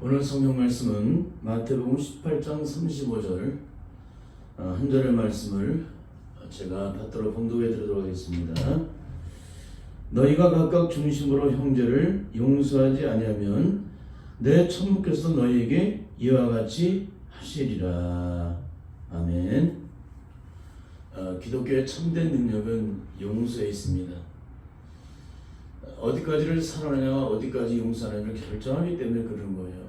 오늘 성경 말씀은 마태복음 18장 35절 한 절의 말씀을 제가 받들어 봉독해 드리도록 하겠습니다. 너희가 각각 중심으로 형제를 용서하지 아니하면 내 천부께서 너희에게 이와 같이 하시리라. 아멘. 기독교의 참된 능력은 용서에 있습니다. 어디까지를 사랑하냐 어디까지 용서하냐를 결정하기 때문에 그런 거예요.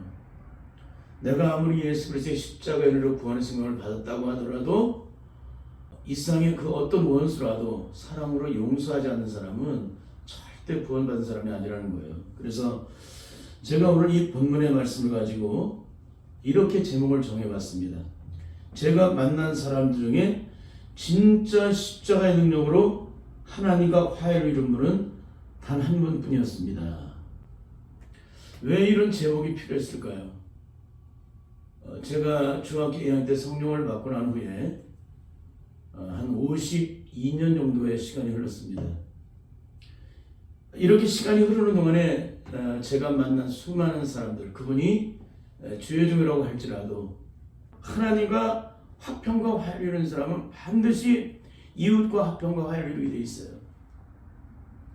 내가 아무리 예수 그리스도의 십자가의 은혜로 구원의 생명을 받았다고 하더라도 이 세상의 그 어떤 원수라도 사랑으로 용서하지 않는 사람은 절대 구원받은 사람이 아니라는 거예요. 그래서 제가 오늘 이 본문의 말씀을 가지고 이렇게 제목을 정해봤습니다. 제가 만난 사람들 중에 진짜 십자가의 능력으로 하나님과 화해를 이룬 분은 단 한 분뿐이었습니다. 왜 이런 제목이 필요했을까요? 제가 중학교 2학년 때 성령을 받고 난 후에 한 52년 정도의 시간이 흘렀습니다. 이렇게 시간이 흐르는 동안에 제가 만난 수많은 사람들, 그분이 주여종이라고 할지라도 하나님과 화평과 화해를 이루는 사람은 반드시 이웃과 화평과 화해를 이루게 돼 있어요.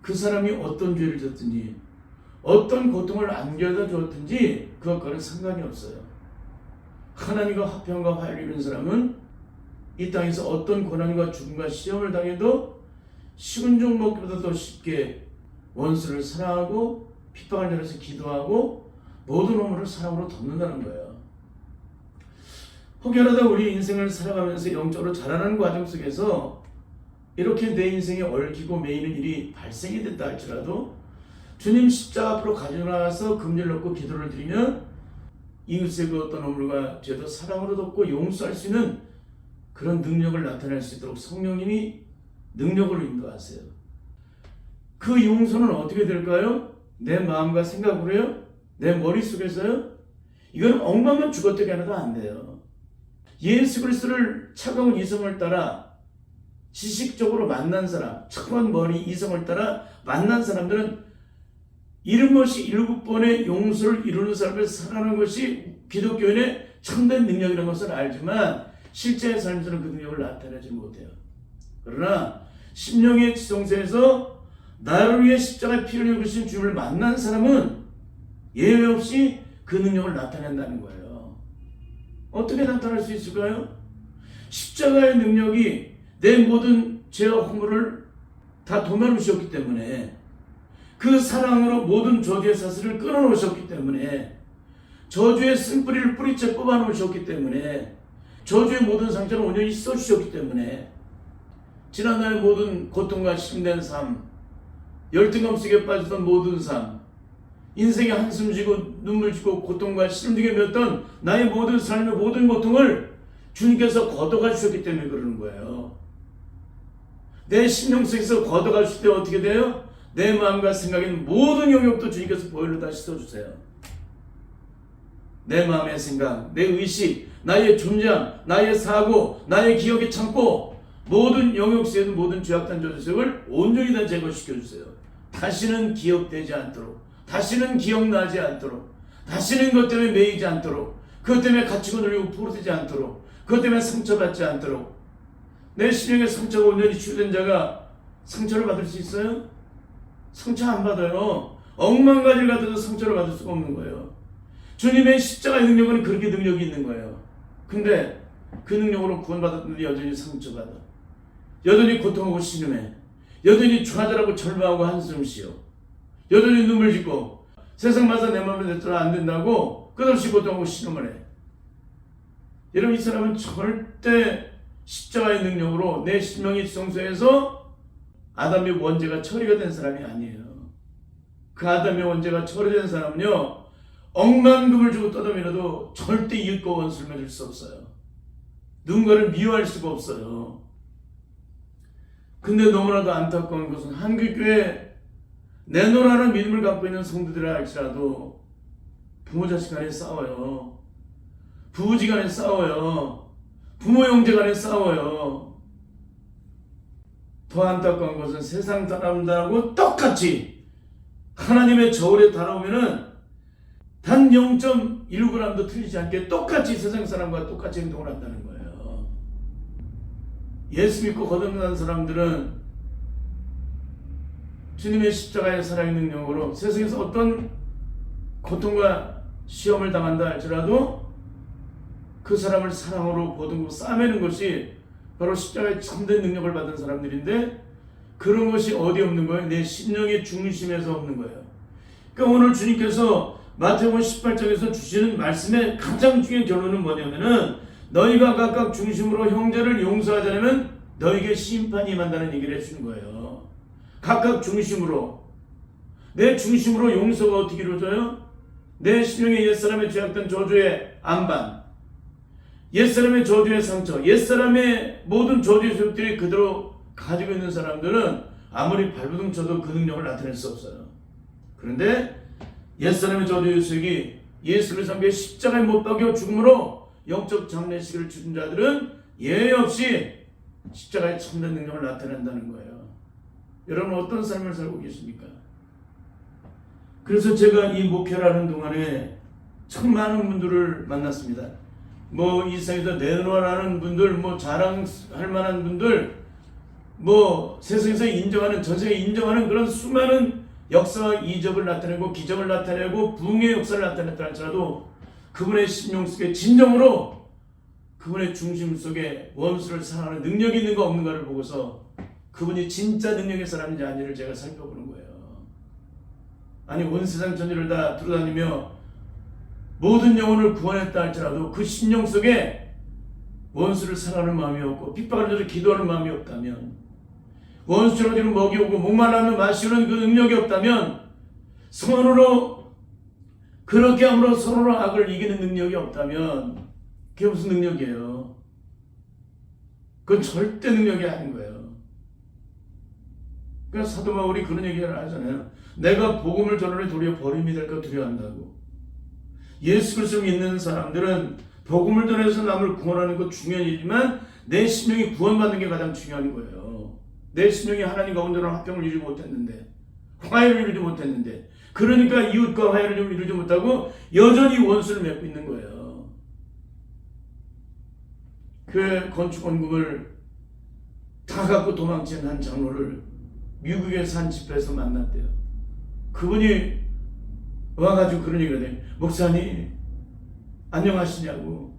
그 사람이 어떤 죄를 졌든지 어떤 고통을 안겨다 주었든지 그것과는 상관이 없어요. 하나님과 화평과 화해를 이루는 사람은 이 땅에서 어떤 고난과 죽음과 시험을 당해도 식은 죽 먹기보다 더 쉽게 원수를 사랑하고 핍박을 내려서 기도하고 모든 허물을 사랑으로 덮는다는 거예요. 혹여라도 우리 인생을 살아가면서 영적으로 자라는 과정 속에서 이렇게 내 인생에 얽히고 매이는 일이 발생이 됐다 할지라도 주님 십자가 앞으로 가져나가서 금전을 넣고 기도를 드리면 이웃의 그 어떤 허물과 죄도 사랑으로 덮고 용서할 수 있는 그런 능력을 나타낼 수 있도록 성령님이 능력으로 인도하세요. 그 용서는 어떻게 될까요? 내 마음과 생각으로요? 내 머릿속에서요? 이건 엉망만 죽어뜨게 하나도 안 돼요. 예수 그리스도를 차가운 이성을 따라 지식적으로 만난 사람, 차가운 머리 이성을 따라 만난 사람들은 이런 것이 7번의 용서를 이루는 사람을 살아가는 것이 기독교인의 참된 능력이라는 것을 알지만 실제 삶에서는 그 능력을 나타내지 못해요. 그러나 심령의 지성소에서 나를 위해 십자가의 피를 흘리신 주님을 만난 사람은 예외 없이 그 능력을 나타낸다는 거예요. 어떻게 나타날 수 있을까요? 십자가의 능력이 내 모든 죄와 허물을 다 도면하셨기 때문에 그 사랑으로 모든 저주의 사슬을 끊어놓으셨기 때문에 저주의 쓴뿌리를 뿌리째 뽑아놓으셨기 때문에 저주의 모든 상처를 온전히 써주셨기 때문에 지난날의 모든 고통과 힘든 삶, 열등감 속에 빠졌던 모든 삶, 인생에 한숨 쉬고 눈물 짓고 고통과 시름 중에 메었던 나의 모든 삶의 모든 고통을 주님께서 걷어가 주셨기 때문에 그러는 거예요. 내 심령 속에서 걷어가 주실 때 어떻게 돼요? 내 마음과 생각인 모든 영역도 주님께서 보혈로 다 씻어주세요. 내 마음의 생각, 내 의식, 나의 존재함, 나의 사고, 나의 기억에 참고 모든 영역 속에 있는 모든 죄악된 저주색을 온전히 다 제거시켜주세요. 다시는 기억되지 않도록, 다시는 기억나지 않도록, 다시는 그것 때문에 매이지 않도록, 그것 때문에 갇히고 눌리고 부러지지 않도록, 그것 때문에 상처받지 않도록. 내 심령에 상처가 온전히 치유된 자가 상처를 받을 수 있어요? 상처 안 받아요. 억만 가지를 가져도 상처를 받을 수가 없는 거예요. 주님의 십자가의 능력은 그렇게 능력이 있는 거예요. 근데 그 능력으로 구원받았는데 여전히 상처받아. 여전히 고통하고 신음해. 여전히 좌절하고 절망하고 한숨 쉬어. 여전히 눈물 짓고 세상 마다 내 마음에 들어 안 된다고 끝없이 고통하고 신음을 해. 여러분, 이 사람은 절대 십자가의 능력으로 내 심령의 지성소에서 아담의 원죄가 처리가 된 사람이 아니에요. 그 아담의 원죄가 처리된 사람은요, 억만 금을 주고 떠다밀어도 절대 이웃과 원수를 맺을 수 없어요. 누군가를 미워할 수가 없어요. 근데 너무나도 안타까운 것은 한국교회 내노라는 믿음을 갖고 있는 성도들이라 할지라도 부모 자식 간에 싸워요. 부부지간에 싸워요. 부모 형제 간에 싸워요. 더 안타까운 것은 세상 사람들하고 똑같이 하나님의 저울에 달아오면은 단 0.1g도 틀리지 않게 똑같이 세상 사람과 똑같이 행동을 한다는 거예요. 예수 믿고 거듭난 사람들은 주님의 십자가의 사랑의 능력으로 세상에서 어떤 고통과 시험을 당한다 할지라도 그 사람을 사랑으로 보듬고 싸매는 것이 바로 십자가의 참된 능력을 받은 사람들인데, 그런 것이 어디 없는 거예요? 내 심령의 중심에서 없는 거예요. 그러니까 오늘 주님께서 마태복음 18장에서 주시는 말씀의 가장 중요한 결론은 뭐냐면은, 너희가 각각 중심으로 형제를 용서하지 않으면 너희에게 심판이 임한다는 얘기를 해주는 거예요. 각각 중심으로, 내 중심으로 용서가 어떻게 이루어져요? 내 심령의 옛사람의 죄악된 저주의 안반, 옛사람의 저주의 상처, 옛사람의 모든 저주의 소욕들이 그대로 가지고 있는 사람들은 아무리 발버둥 쳐도 그 능력을 나타낼 수 없어요. 그런데 옛사람의 저주의 소욕이 예수를 상대 십자가에 못 박여 죽음으로 영적 장례식을 주는 자들은 예외 없이 십자가의 참된 능력을 나타낸다는 거예요. 여러분 어떤 삶을 살고 계십니까? 그래서 제가 이 목회를 하는 동안에 참 많은 분들을 만났습니다. 뭐 이 세상에서 내놓으라는 분들, 뭐 자랑할 만한 분들, 뭐 세상에서 인정하는, 전 세계에 인정하는 그런 수많은 역사와 이적을 나타내고 기적을 나타내고 부흥의 역사를 나타냈다 할지라도 그분의 심령 속에 진정으로 그분의 중심 속에 원수를 사랑하는 능력이 있는가 없는가를 보고서 그분이 진짜 능력의 사람인지 아닌지를 제가 살펴보는 거예요. 아니 온 세상 전체를 다 돌아다니며 모든 영혼을 구원했다 할지라도 그 심령 속에 원수를 사랑하는 마음이 없고 핍박을 줘서 기도하는 마음이 없다면, 원수처럼 지금 먹이오고 목말라면 마시는 그 능력이 없다면, 서로로 그렇게 함으로 서로로 악을 이기는 능력이 없다면 그게 무슨 능력이에요? 그건 절대 능력이 아닌 거예요. 그러니까 사도 바울이 그런 얘기를 하잖아요. 내가 복음을 전하니 도리어 버림이 될까 두려워한다고. 예수 그리스도를 믿는 사람들은 복음을 전해서 남을 구원하는 것 중요한 일이지만 내 심령이 구원받는 게 가장 중요한 거예요. 내 심령이 하나님 가운데로 화평을 이루지 못했는데, 화해를 이루지 못했는데, 그러니까 이웃과 화해를 좀 이루지 못하고 여전히 원수를 맺고 있는 거예요. 그 건축 원금을 다 갖고 도망친 한 장로를 미국에서 한 집회에서 만났대요. 그분이 와가지고 그런 얘기를 해요. 목사님 안녕하시냐고.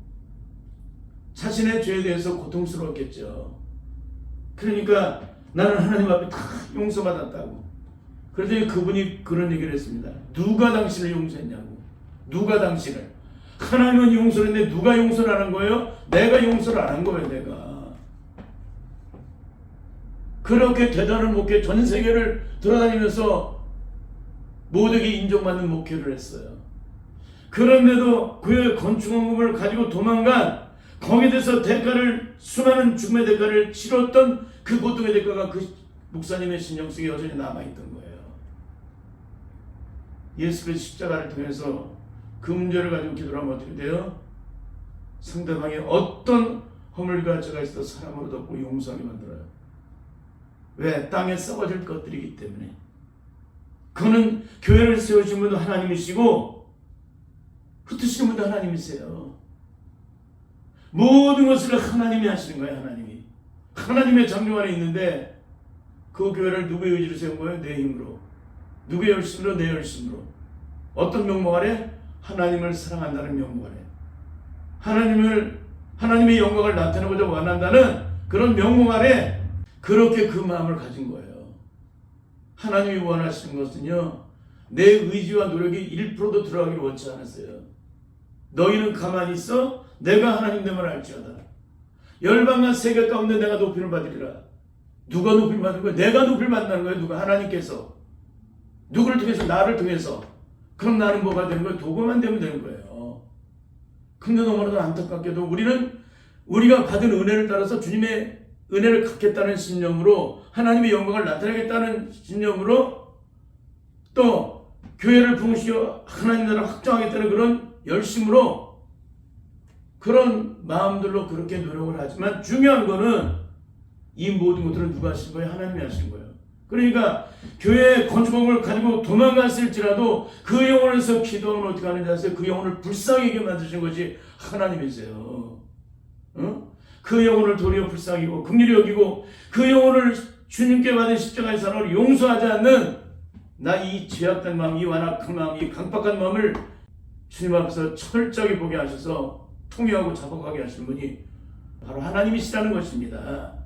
자신의 죄에 대해서 고통스러웠겠죠. 그러니까 나는 하나님 앞에 다 용서받았다고. 그랬더니 그분이 그런 얘기를 했습니다. 누가 당신을 용서했냐고. 누가 당신을. 하나님은 용서를 했는데 누가 용서를 안 한 거예요? 내가 용서를 안 한 거예요. 내가. 그렇게 대단한 목회, 전 세계를 돌아다니면서 모두에게 인정받는 목회를 했어요. 그런데도 그의 건축원금을 가지고 도망간, 거기에 대해서 대가를, 수많은 죽음의 대가를 치렀던 그 고통의 대가가 그 목사님의 심령 속에 여전히 남아있던 거예요. 예수 그리스도 십자가를 통해서 그 문제를 가지고 기도를 하면 어떻게 돼요? 상대방의 어떤 허물과 죄가 있어도 사랑으로 덮고 용서하게 만들어요. 왜? 땅에 썩어질 것들이기 때문에. 그거는 교회를 세우신 분도 하나님이시고 흩으시는 분도 하나님이세요. 모든 것을 하나님이 하시는 거예요. 하나님이. 하나님의 장령 안에 있는데 그 교회를 누구의 의지로 세운 거예요? 내 힘으로. 누구의 열심으로? 내 열심으로. 어떤 명목 아래? 하나님을 사랑한다는 명목 아래. 하나님의 영광을 나타내고자 원한다는 그런 명목 아래 그렇게 그 마음을 가진 거예요. 하나님이 원하시는 것은요, 내 의지와 노력이 1%도 들어가기를 원치 않았어요. 너희는 가만히 있어 내가 하나님 됨을 알지어다. 열방과 세계 가운데 내가 높임을 받으리라. 누가 높임을 받는 거예요? 내가 높임을 받는 거예요. 누가? 하나님께서. 누구를 통해서? 나를 통해서. 그럼 나는 뭐가 되는 거예요? 도구만 되면 되는 거예요. 근데 너무나도 안타깝게도 우리는 우리가 받은 은혜를 따라서 주님의 은혜를 갖겠다는 신념으로, 하나님의 영광을 나타내겠다는 신념으로, 또 교회를 부흥시켜 하나님 나라를 확장하겠다는 그런 열심으로, 그런 마음들로 그렇게 노력을 하지만 중요한 거는 이 모든 것들은 누가 하신 거예요? 하나님이 하신 거예요. 그러니까 교회 건축공을 가지고 도망갔을지라도 그 영혼에서 기도하면 어떻게 하는지 아세요? 그 영혼을 불쌍하게 만드신 것이 하나님이세요. 그 영혼을 도리어 불쌍히 여기고 긍휼히 여기고 그 영혼을 주님께 받은 십자가의 사랑을 용서하지 않는 나 이 죄악된 마음, 이 완악한 마음, 이 강박한 마음을 주님 앞에서 철저하게 보게 하셔서 통회하고 자복하게 하시는 분이 바로 하나님이시라는 것입니다.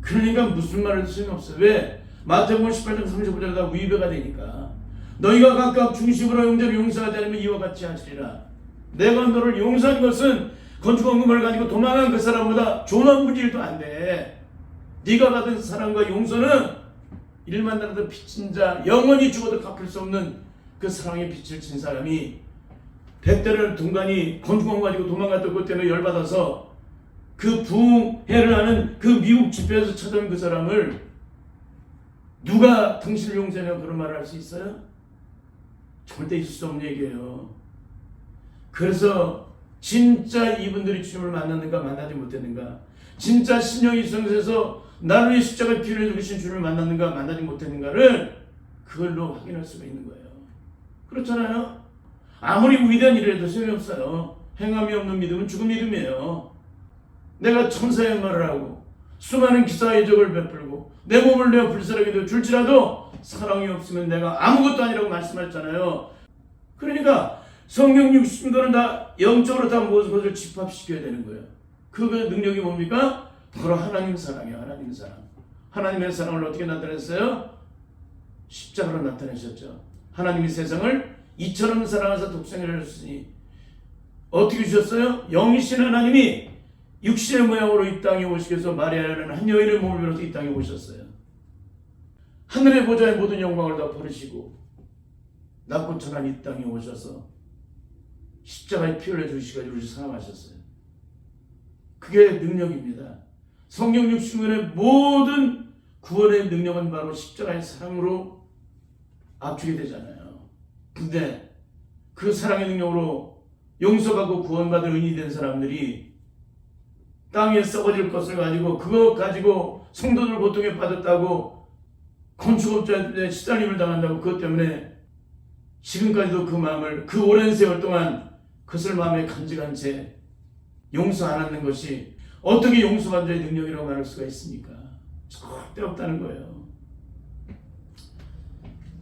그러니까 무슨 말을 해도 소용없어요. 왜? 마태복음 18장 35절에 다 위배가 되니까. 너희가 각각 중심으로 형제를 용서하지 않으면 이와 같이 하시리라. 내가 너를 용서한 것은 건축원금을 가지고 도망한 그 사람보다 존엄 분질도 안 돼. 네가 받은 사랑과 용서는 일만 나라도 빚진 자, 영원히 죽어도 갚을 수 없는 그 사랑의 빛을 진 사람이 백대를 둥간이 건축원 가지고 도망갔던 것 때문에 열받아서 그 부흥회를 하는 그 미국 집회에서 찾아온 그 사람을 누가 당신을 용서하냐고 그런 말을 할 수 있어요? 절대 있을 수 없는 얘기예요. 그래서 진짜 이분들이 주님을 만났는가 만나지 못했는가, 진짜 신령이 성에서 나를 위해 십자가에 피를 흘리신 주님을 만났는가 만나지 못했는가를 그걸로 확인할 수가 있는 거예요. 그렇잖아요. 아무리 위대한 일이라도 소용없어요. 행함이 없는 믿음은 죽은 믿음이에요. 내가 천사의 말을 하고 수많은 기사의 적을 베풀고 내 몸을 내어 불살하게 되어 줄지라도 사랑이 없으면 내가 아무것도 아니라고 말씀하셨잖아요. 그러니까 성경 60권은 다 영적으로 다 모든 것을 집합시켜야 되는 거예요. 그 능력이 뭡니까? 바로 하나님 사랑이에요. 하나님 사랑. 하나님의 사랑을 어떻게 나타냈어요? 십자가로 나타내셨죠. 하나님이 세상을 이처럼 사랑하사 독생을 하셨으니 어떻게 주셨어요? 영이신 하나님이 육신의 모양으로 이 땅에 오시기 위해서 마리아라는 한 여인의 몸을 빌어서 이 땅에 오셨어요. 하늘의 보좌의 모든 영광을 다 버리시고 낮고 천한 이 땅에 오셔서 십자가에 피 흘려 주시고 우리를 사랑하셨어요. 그게 능력입니다. 성경 60권의 모든 구원의 능력은 바로 십자가의 사랑으로 압축이 되잖아요. 근데 그 사랑의 능력으로 용서받고 구원받을 은이 된 사람들이 땅에 썩어질 것을 가지고 그거 가지고 성도들 고통에 빠졌다고 건축업자들의 시달림을 당한다고 그것 때문에 지금까지도 그 마음을 그 오랜 세월 동안 그것을 마음에 간직한 채 용서 안 하는 것이 어떻게 용서받은 자의 능력이라고 말할 수가 있습니까? 절대 없다는 거예요.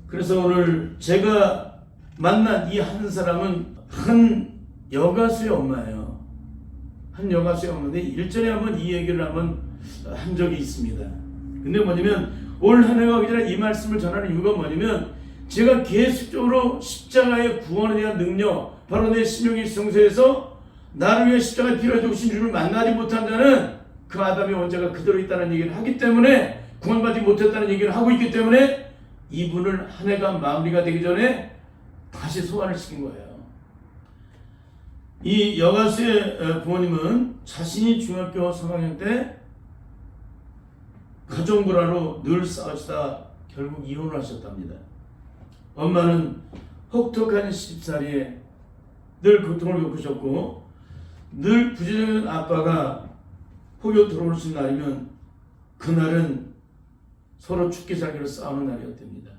그래서 오늘 제가 만난 이 한 사람은 한 여가수의 엄마예요. 한 여가수의 엄마인데 일전에 한번 이 얘기를 한번 한 적이 있습니다. 근데 뭐냐면 올 한 해가 오기 전에 이 말씀을 전하는 이유가 뭐냐면 제가 계속적으로 십자가의 구원에 대한 능력, 바로 내 신령의 성소에서 나를 위해 십자가에 피를 주신 주를 만나지 못한 자는 그 아담의 원죄가 그대로 있다는 얘기를 하기 때문에 구원받지 못했다는 얘기를 하고 있기 때문에 이분을 한 해가 마무리가 되기 전에 다시 소환을 시킨 거예요. 이 여가수의 부모님은 자신이 중학교 3학년 때 가정불화로 늘 싸우시다 결국 이혼을 하셨답니다. 엄마는 혹독한 시집살이에 늘 고통을 겪으셨고 늘 부재적인 아빠가 혹여 들어오신 날이면 그날은 서로 죽기 살기로 싸우는 날이었답니다.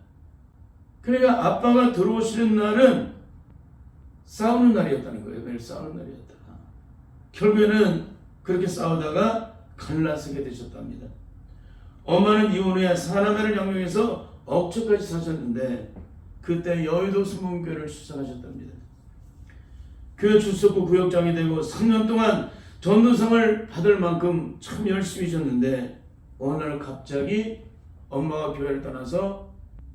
그러니까 아빠가 들어오시는 날은 싸우는 날이었다는 거예요. 매일 싸우는 날이었다. 결국에는 그렇게 싸우다가 갈라서게 되셨답니다. 엄마는 이혼 후에 사남매를 양육해서 억초까지 사셨는데 그때 여의도 순복음교회를 출산하셨답니다. 교회 출석부 구역장이 되고 3년 동안 전도상을 받을 만큼 참 열심히 하셨는데 어느 날 갑자기 엄마가 교회를 떠나서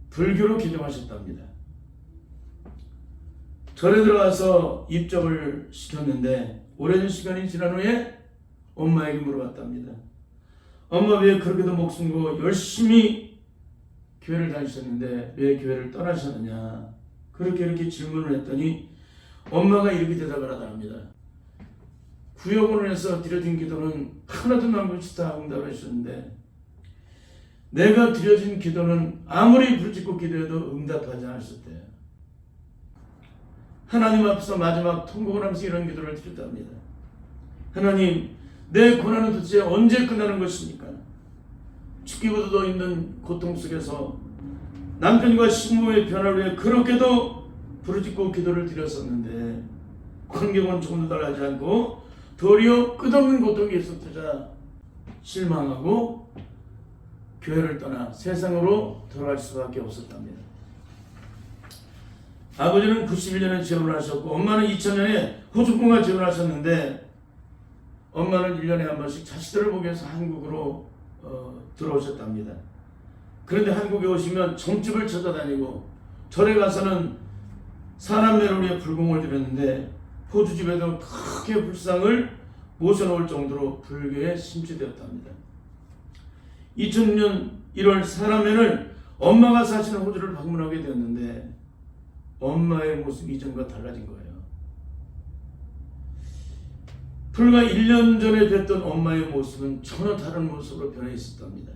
불교로 기정하셨답니다. 절에 들어가서 입적을 시켰는데 오랜 시간이 지난 후에 엄마에게 물어봤답니다. 엄마 왜 그렇게도 목숨 걸고 열심히 교회를 다니셨는데 왜 교회를 떠나셨느냐, 그렇게 이렇게 질문을 했더니 엄마가 이렇게 대답을 하답니다. 구역원에서 드려진 기도는 하나도 남김없이 다 응답을 해주셨는데 내가 드려진 기도는 아무리 불짓고 기도해도 응답하지 않으셨대요. 하나님 앞에서 마지막 통곡을 하면서 이런 기도를 드렸답니다. 하나님, 내 고난은 도대체 언제 끝나는 것입니까? 죽기보다 더 힘든 고통 속에서 남편과 신부의 변화를 위해 그렇게도 부르짖고 기도를 드렸었는데 환경은 조금도 달라지지 않고 도리어 끝없는 고통이 계속되자 실망하고 교회를 떠나 세상으로 돌아갈 수밖에 없었답니다. 아버지는 91년에 재혼을 하셨고 엄마는 2000년에 호주공화 재혼하셨는데 엄마는 1년에 한 번씩 자식들을 보기 위해서 한국으로 들어오셨답니다. 그런데 한국에 오시면 점집을 찾아다니고 절에 가서는 사남매를 위해 불공을 드렸는데 호주집에도 크게 불상을 모셔놓을 정도로 불교에 심취되었답니다. 2006년 1월 사남매는 엄마가 사시는 호주를 방문하게 되었는데 엄마의 모습이 이전과 달라진 거예요. 불과 1년 전에 뵀던 엄마의 모습은 전혀 다른 모습으로 변해 있었답니다.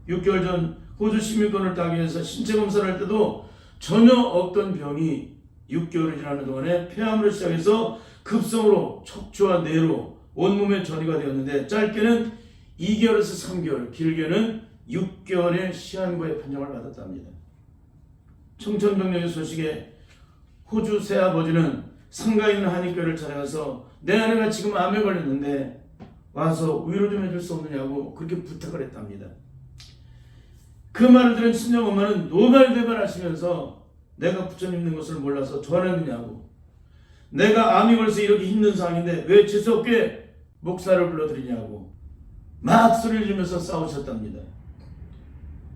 6개월 전 호주 시민권을 따기 위해서 신체 검사를 할 때도 전혀 없던 병이 6개월이 지나는 동안에 폐암으로 시작해서 급성으로 척추와 뇌로 온몸에 전이가 되었는데 짧게는 2개월에서 3개월, 길게는 6개월의 시한부의 판정을 받았답니다. 청천벽력의 소식에 호주 새아버지는 상가에 있는 한인교회를 찾아가서 내 아내가 지금 암에 걸렸는데 와서 위로 좀 해줄 수 없느냐고 그렇게 부탁을 했답니다. 그 말을 들은 친정엄마는 노발대발하시면서 내가 부처님 있는 것을 몰라서 전화했느냐고, 내가 암이 걸려서 이렇게 힘든 상황인데 왜 재수없게 목사를 불러드리냐고 막 소리를 지르면서 싸우셨답니다.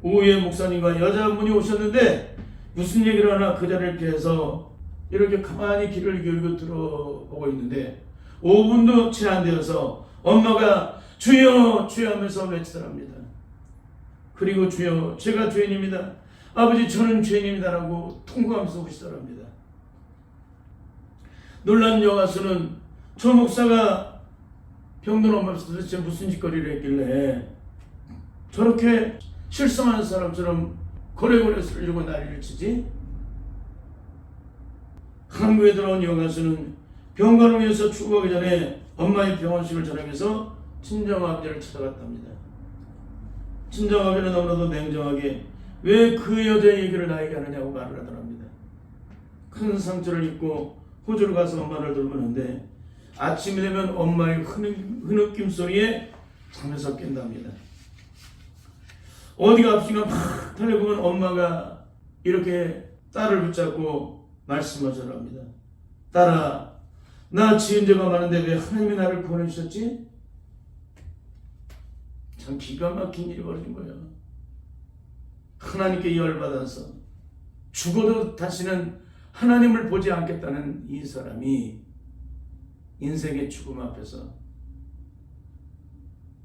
오후에 목사님과 여자분이 오셨는데 무슨 얘기를 하나 그 자리를 피해서 이렇게 가만히 귀를 기울이고 들어보고 있는데 5분도 채 안 되어서 엄마가 주여 주여 하면서 외치더랍니다. 그리고 주여 제가 죄인입니다. 아버지 저는 죄인입니다라고 통곡하면서 오시더랍니다. 놀란 여가수는 저 목사가 병든 엄마 앞에서 도대체 무슨 짓거리를 했길래 저렇게 실성하는 사람처럼 고래고래 쓰려고 난리를 치지? 한국에 들어온 여가수는 병간호 위해서 출국하기 전에 엄마의 병원식을 전하면서 친정아버지를 찾아갔답니다. 친정아버지는 너무나도 냉정하게 왜 그 여자의 얘기를 나에게 하느냐고 말을 하더랍니다. 큰 상처를 입고 호주로 가서 엄마를 돌보는데 아침이 되면 엄마의 흐느낌 소리에 잠에서 깬답니다. 어디가 아프신가 막 달려보면 엄마가 이렇게 딸을 붙잡고 말씀하시랍니다. 딸아, 나 지은 죄가 많은데 왜 하나님이 나를 구원해 주셨지? 참 기가 막힌 일이 벌어진 거예요. 하나님께 열받아서 죽어도 다시는 하나님을 보지 않겠다는 이 사람이 인생의 죽음 앞에서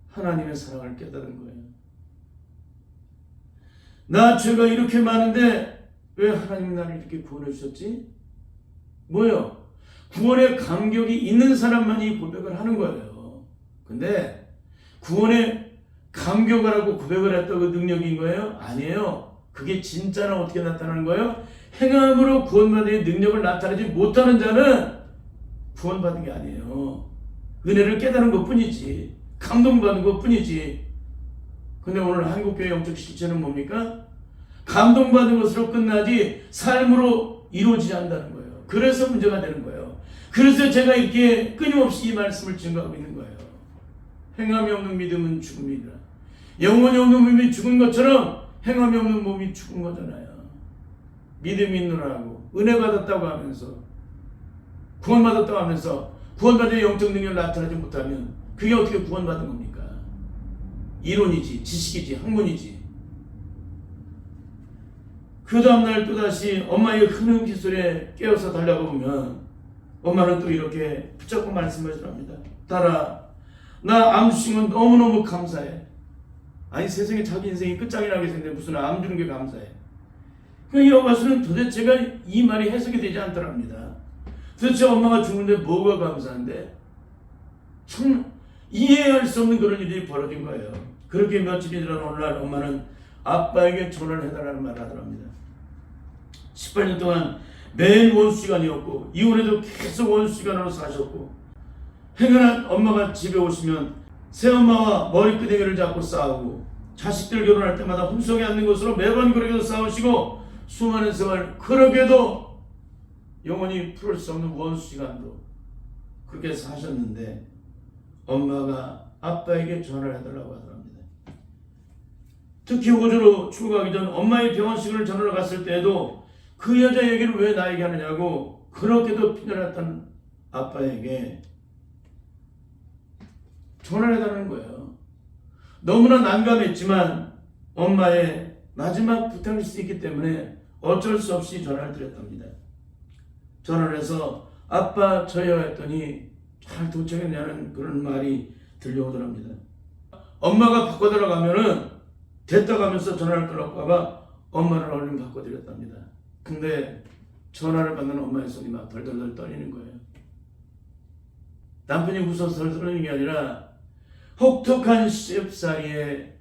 하나님의 사랑을 깨달은 거예요. 나 죄가 이렇게 많은데 왜 하나님이 나를 이렇게 구원해 주셨지? 뭐요? 구원의 감격이 있는 사람만이 고백을 하는 거예요. 근데 구원의 감격을 하고 고백을 했다고 그 능력인 거예요? 아니에요. 그게 진짜는 어떻게 나타나는 거예요? 행함으로 구원받은 능력을 나타내지 못하는 자는 구원받은 게 아니에요. 은혜를 깨달은 것 뿐이지, 감동받은 것 뿐이지. 근데 오늘 한국교회 영적 실체는 뭡니까? 감동받은 것으로 끝나지 삶으로 이루어지지 않는다는 거예요. 그래서 문제가 되는 거예요. 그래서 제가 이렇게 끊임없이 이 말씀을 증거하고 있는 거예요. 행함이 없는 믿음은 죽음이라. 영혼이 없는 몸이 죽은 것처럼 행함이 없는 몸이 죽은 거잖아요. 믿음이 있노라고 은혜 받았다고 하면서 구원받았다고 하면서 구원받은 영적 능력을 나타나지 못하면 그게 어떻게 구원받은 겁니까? 이론이지, 지식이지, 학문이지. 그 다음날 또다시 엄마의 흐는 기술에 깨어서 달려가 보면 엄마는 또 이렇게 붙잡고 말씀하시랍니다. 딸아, 나 암 주신 건 너무너무 감사해. 아니 세상에 자기 인생이 끝장이 나게 생겼는데 무슨 암 주는 게 감사해. 그 여가수는 도대체가 이 말이 해석이 되지 않더랍니다. 도대체 엄마가 죽는데 뭐가 감사한데? 참 이해할 수 없는 그런 일이 벌어진 거예요. 그렇게 며칠이 지난 오늘날 엄마는 아빠에게 전화를 해달라는 말을 하더랍니다. 18년 동안 매일 원수시간이었고 이혼해도 계속 원수시간으로 사셨고 행여나 엄마가 집에 오시면 새엄마와 머리끄댕이를 잡고 싸우고 자식들 결혼할 때마다 혼속에 앉는 것으로 매번 그렇게도 싸우시고 수많은 세월 그렇게도 영원히 풀을 수 없는 원수 시간도 그렇게 사셨는데 엄마가 아빠에게 전화를 해달라고 하더랍니다. 특히 호주로 출국하기 전 엄마의 병원식을 전화를 갔을 때에도 그 여자 얘기를 왜 나에게 하느냐고 그렇게도 피곤했던 아빠에게 전화를 해달라는 거예요. 너무나 난감했지만 엄마의 마지막 부탁일 수 있기 때문에 어쩔 수 없이 전화를 드렸답니다. 전화를 해서 아빠 저요 했더니 잘 도착했냐는 그런 말이 들려오더랍니다. 엄마가 바꿔달라고 하면은 됐다고 하면서 전화를 끊을까봐 엄마를 얼른 바꿔드렸답니다. 근데 전화를 받는 엄마의 손이 막 덜덜덜 떨리는 거예요. 남편이 웃어서 덜 떨리는 게 아니라 혹독한 쉽사리에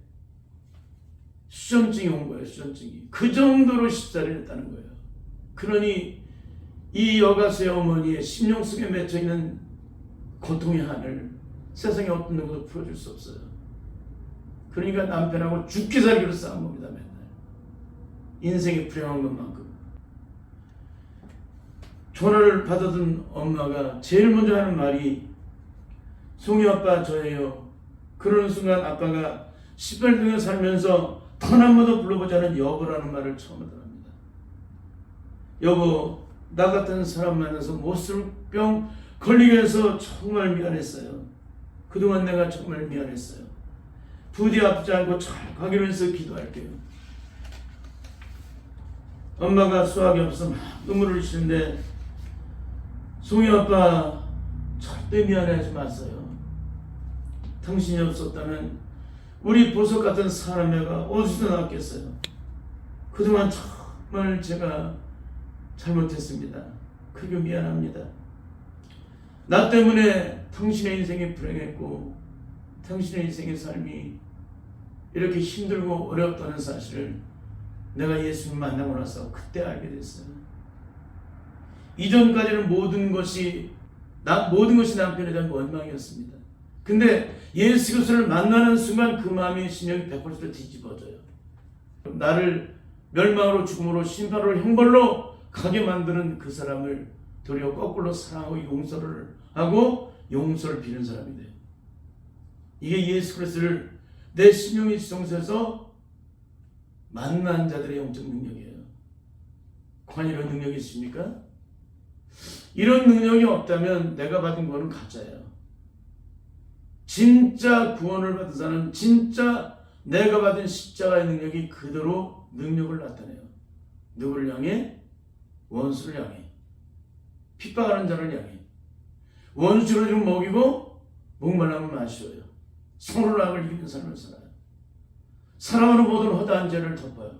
수전증이 온 거예요. 수전증이. 그 정도로 쉽사리를 했다는 거예요. 그러니 이 여가수의 어머니의 심령 속에 맺혀있는 고통의 한을 세상에 어떤 누구도 풀어줄 수 없어요. 그러니까 남편하고 죽기 살기로 싸운 겁니다. 맨날. 인생이 불행한 것만큼. 전화를 받아든 엄마가 제일 먼저 하는 말이 송이 아빠 저예요. 그러는 순간 아빠가 10년 동안 살면서 단 한 번도 불러보지 않은 여보라는 말을 처음 하더랍니다. 여보, 나 같은 사람 만나서 못쓸병 걸리게 해서 정말 미안했어요. 그동안 내가 정말 미안했어요. 부디 아프지 않고 잘 가기로 해서 기도할게요. 엄마가 수학이 없어 막 눈물을 흘리시는데 송이 아빠 절대 미안해하지 마세요. 당신이 없었다면 우리 보석 같은 사람애가 어디서 나왔겠어요. 그동안 정말 제가 잘못했습니다. 그리고 미안합니다. 나 때문에 당신의 인생이 불행했고 당신의 인생의 삶이 이렇게 힘들고 어렵다는 사실을 내가 예수님 만나고 나서 그때 알게 됐어요. 이전까지는 모든 것이 남편에 대한 원망이었습니다. 근데 예수 그리스도를 만나는 순간 그 마음의 심령이 100% 뒤집어져요. 나를 멸망으로 죽음으로 심판으로 형벌로 가게 만드는 그 사람을 도리어 거꾸로 사랑하고 용서를 하고 용서를 비는 사람이 돼요. 이게 예수 그리스도를 내 심령의 지성소에서 만난 자들의 영적 능력이에요. 과연 이런 능력이 있습니까? 이런 능력이 없다면 내가 받은 거는 가짜예요. 진짜 구원을 받은 자는 진짜 내가 받은 십자가의 능력이 그대로 능력을 나타내요. 누구를 향해? 원수를 향해. 핍박하는 자를 향해. 원수를 좀 먹이고 목말라면 마셔요. 성을 악을 이기는 삶을 살아요. 사랑하는 모든 허다한 죄를 덮어요.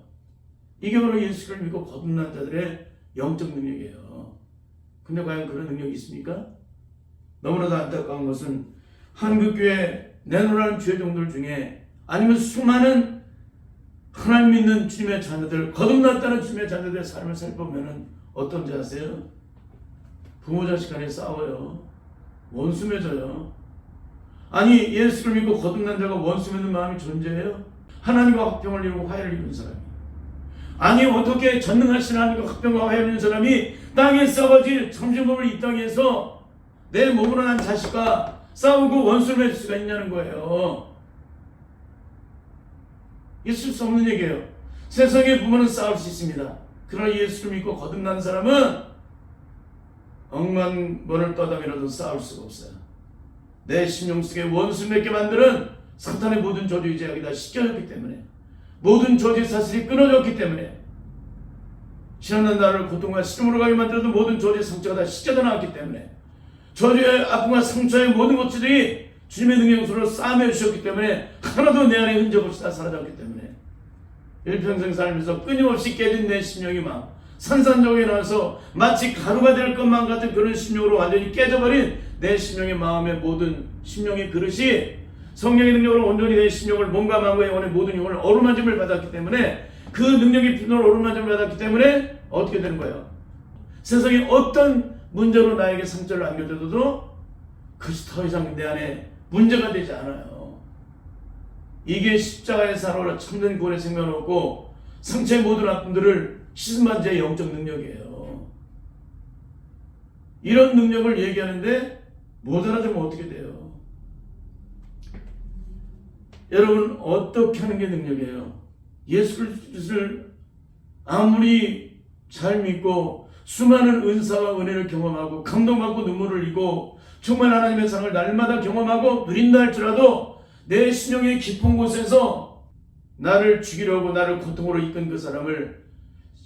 이게 바로 예수를 믿고 거듭난 자들의 영적 능력이에요. 근데 과연 그런 능력이 있습니까? 너무나도 안타까운 것은 한국교회 내노라는 죄종들 중에 아니면 수많은 하나님 믿는 주님의 자녀들, 거듭났다는 주님의 자녀들의 삶을 살펴보면 어떤지 아세요? 부모 자식 간에 싸워요. 원수 맺어요. 아니 예수를 믿고 거듭난 자가 원수 맺는 마음이 존재해요? 하나님과 화평을 이루고 화해를 이루는 사람이. 아니 어떻게 전능하신 하나님과 화평과 화해를 이루는 사람이 땅에 썩어질 점심범을 이 땅에서 내 몸으로 난 자식과 싸우고 원수를 맺을 수가 있냐는 거예요. 있을 수 없는 얘기예요. 세상의 부모는 싸울 수 있습니다. 그러나 예수를 믿고 거듭난 사람은 억만 번을 떠다니라도 싸울 수가 없어요. 내 심령 속에 원수 맺게 만드는 사탄의 모든 저주의 제약이 다 씻겨졌기 때문에, 모든 저주의 사슬이 끊어졌기 때문에, 지난날 나를 고통과 시름으로 가게 만들어도 모든 저주의 상처가 다 씻겨져 나왔기 때문에, 저주의 아픔과 상처의 모든 것들이 주님의 능력으로 싸매어 주셨기 때문에 하나도 내 안에 흔적 없이 다 사라졌기 때문에 일평생 살면서 끊임없이 깨진 내 심령이 막 산산조각이 나와서 마치 가루가 될 것만 같은 그런 심령으로 완전히 깨져버린 내 심령의 마음의 모든 심령의 그릇이 성령의 능력으로 온전히 내 심령을 몸과 마음과 영혼의 모든 영혼을 어루만짐을 받았기 때문에, 그 능력이 필요로 어루만짐을 받았기 때문에 어떻게 되는 거예요? 세상에 어떤 문제로 나에게 상처를 안겨줘도 그것이 더 이상 내 안에 문제가 되지 않아요. 이게 십자가의 사랑으로 참된 구원의 생명을 얻고 상체의 모든 아픔들을 씻음받은 자의 영적 능력이에요. 이런 능력을 얘기하는데 못 알아들으면 어떻게 돼요? 여러분, 어떻게 하는 게 능력이에요? 예수 그리스도를 아무리 잘 믿고 수많은 은사와 은혜를 경험하고 감동받고 눈물을 흘리고 정말 하나님의 사랑을 날마다 경험하고 누린다 할지라도 내 신령의 깊은 곳에서 나를 죽이려고 나를 고통으로 이끈 그 사람을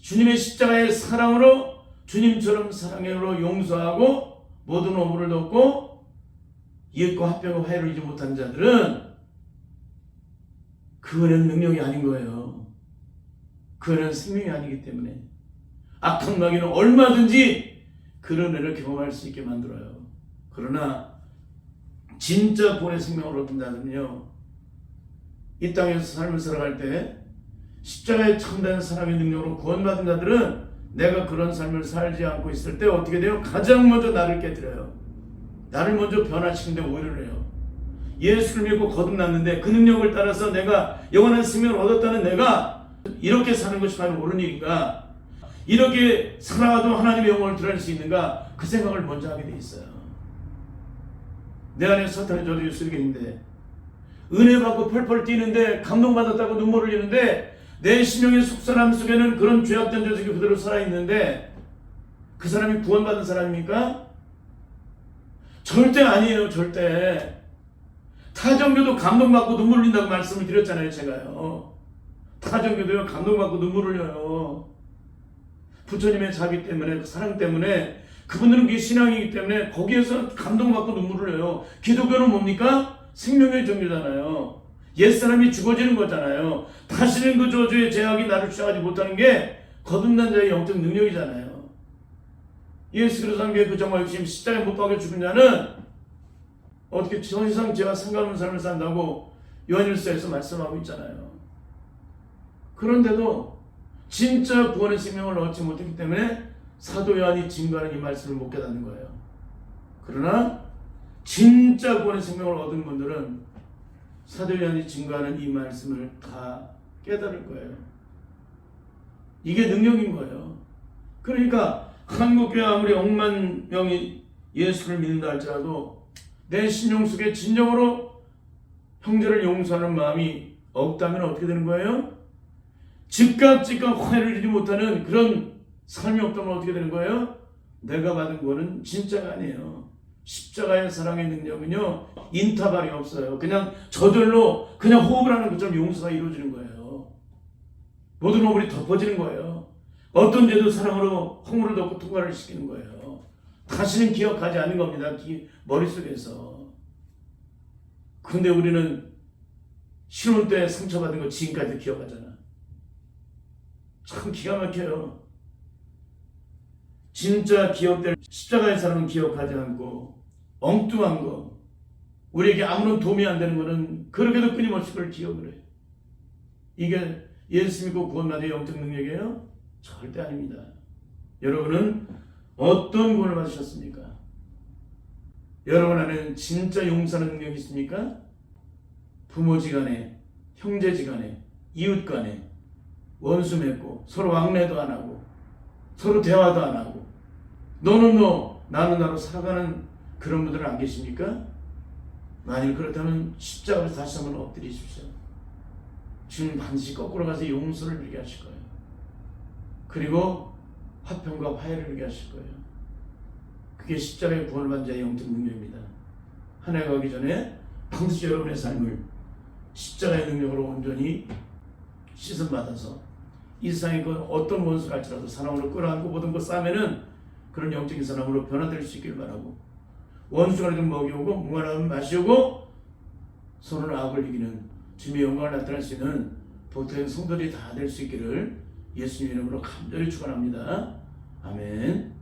주님의 십자가의 사랑으로 주님처럼 사랑으로 용서하고 모든 오물을 덮고 이웃과 합병과 화해를 이루지 못한 자들은 그 은혜는 능력이 아닌 거예요. 그 은혜는 생명이 아니기 때문에 악한 마귀는 얼마든지 그런 은혜를 경험할 수 있게 만들어요. 그러나 진짜 구원의 생명을 얻은 자는요, 이 땅에서 삶을 살아갈 때 십자가의 참된 사랑의 능력으로 구원받은 자들은 내가 그런 삶을 살지 않고 있을 때 어떻게 돼요? 가장 먼저 나를 깨뜨려요. 나를 먼저 변화시키는데 오히려 해요. 예수를 믿고 거듭났는데 그 능력을 따라서 내가 영원한 생명을 얻었다는 내가 이렇게 사는 것이 과연 옳은 일인가? 이렇게 살아가도 하나님의 영광을 드러낼 수 있는가? 그 생각을 먼저 하게 돼 있어요. 내 안에 사탄이 저주를 쓰겠는데 은혜 받고 펄펄 뛰는데 감동받았다고 눈물을 흘리는데 내 심령의 속사람 속에는 그런 죄악된 저주가 그대로 살아있는데 그 사람이 구원받은 사람입니까? 절대 아니에요. 절대. 타종교도 감동받고 눈물 흘린다고 말씀을 드렸잖아요. 제가요. 타종교도요, 감동받고 눈물 흘려요. 부처님의 자비 때문에, 사랑 때문에, 그분들은 그게 신앙이기 때문에 거기에서 감동받고 눈물 흘려요. 기독교는 뭡니까? 생명의 종교잖아요. 옛사람이 죽어지는 거잖아요. 다시는 그 저주의 제약이 나를 취하지 못하는 게 거듭난 자의 영적 능력이잖아요. 예수 그리스도 상교의 그 정말 욕심 십자가에 못 박혀 죽은 자는 어떻게 더 이상 죄와 상관없는 삶을 산다고 요한일서에서 말씀하고 있잖아요. 그런데도 진짜 구원의 생명을 얻지 못했기 때문에 사도 요한이 증거하는 이 말씀을 못 깨닫는 거예요. 그러나 진짜 구원의 생명을 얻은 분들은 사도 요한이 증거하는 이 말씀을 다 깨달을 거예요. 이게 능력인 거예요. 그러니까 한국교회 아무리 억만 명이 예수를 믿는다 할지라도 내 심령 속에 진정으로 형제를 용서하는 마음이 없다면 어떻게 되는 거예요? 즉각 화해를 이루지 못하는 그런 삶이 없다면 어떻게 되는 거예요? 내가 받은 구원은 진짜가 아니에요. 십자가의 사랑의 능력은요, 인타발이 없어요. 그냥 저절로 그냥 호흡을 하는 것처럼 용서가 이루어지는 거예요. 모든 오물이 덮어지는 거예요. 어떤 죄도 사랑으로 허물을 덮고 통과를 시키는 거예요. 다시는 기억하지 않는 겁니다. 머릿속에서. 근데 우리는 신혼 때 상처받은 거 지금까지도 기억하잖아. 참 기가 막혀요. 진짜 기억될 십자가의 사랑은 기억하지 않고 엉뚱한 거, 우리에게 아무런 도움이 안 되는 거는 그렇게도 끊임없이 그걸 기억을 해요. 이게 예수 믿고 구원받은 영적 능력이에요? 절대 아닙니다. 여러분은 어떤 구원을 받으셨습니까? 여러분 안에는 진짜 용서하는 능력이 있습니까? 부모지간에, 형제지간에, 이웃간에 원수 맺고 서로 왕래도 안 하고 서로 대화도 안 하고 너는 너, 나는 나로 살아가는 그런 분들은 안 계십니까? 만일 그렇다면 십자가를 다시 한번 엎드리십시오. 주님 반드시 거꾸로 가서 용서를 누리게 하실 거예요. 그리고 화평과 화해를 누리게 하실 거예요. 그게 십자가의 구원을 받은 자의 영적 능력입니다. 한 해 가기 전에 반드시 여러분의 삶을 십자가의 능력으로 온전히 씻음받아서 이 세상에 그 어떤 원수를 할지라도 사랑으로 끌어안고 모든 것 싸매는 그런 영적인 사람으로 변화될 수 있길 바라고, 원수가 좀 먹이오고 무관하면 마시오고 서로는 악을 이기는 주님의 영광을 나타낼 수 있는 복된 성도들이 다 될 수 있기를 예수님 이름으로 간절히 축원합니다. 아멘.